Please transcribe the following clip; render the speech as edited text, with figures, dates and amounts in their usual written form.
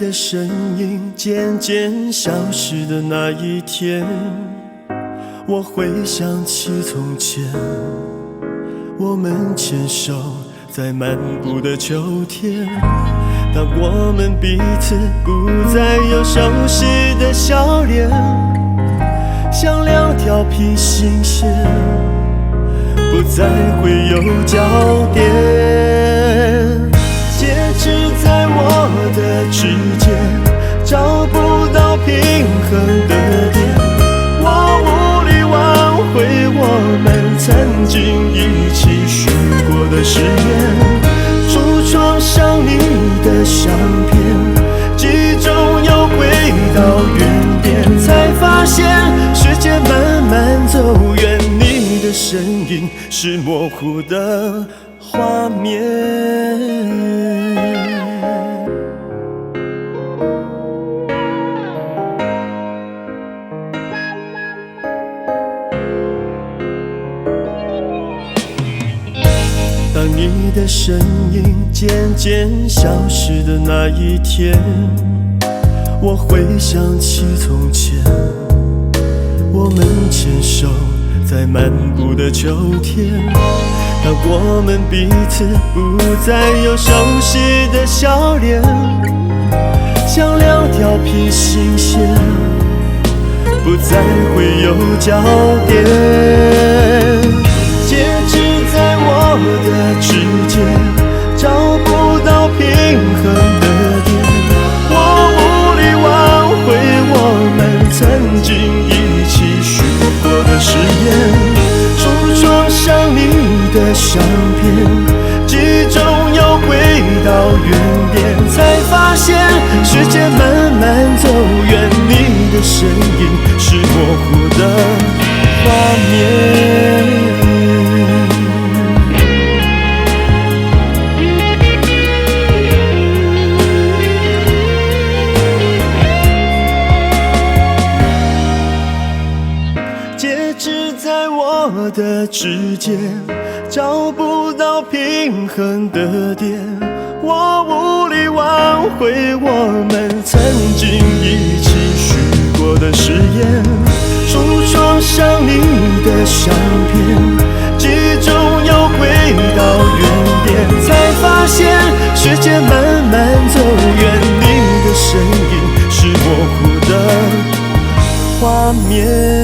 的身影渐渐消失的那一天，我回想起从前，我们牵手在漫步的秋天。当我们彼此不再有熟悉的笑脸，像两条平行线，不再会有交点。戒指在我的指尖，找不到平衡的点。我无力挽回我们曾经一起许过的誓言。橱窗上你的相片，记忆中又回到原点，才发现时间慢慢走远，你的身影是模糊的画面。当你的身影渐渐消失的那一天，我回想起从前，我们牵手在漫步的秋天。当我们彼此不再有熟悉的笑脸，像两条平行线，不再会有交点。戒指在我的指尖，找不到平衡的点。我无力挽回我们曾经一起许过的誓言。橱窗上你的相片，记忆中又回到原点，才发现时间慢慢走远，你的身影是模糊的画面。戒指在我的指尖，找不到平衡的点。我无力挽回我们曾经一起许过的誓言。橱窗上你的相片，记忆中又回到原点，才发现时间慢慢走远，你的身影是模糊的画面。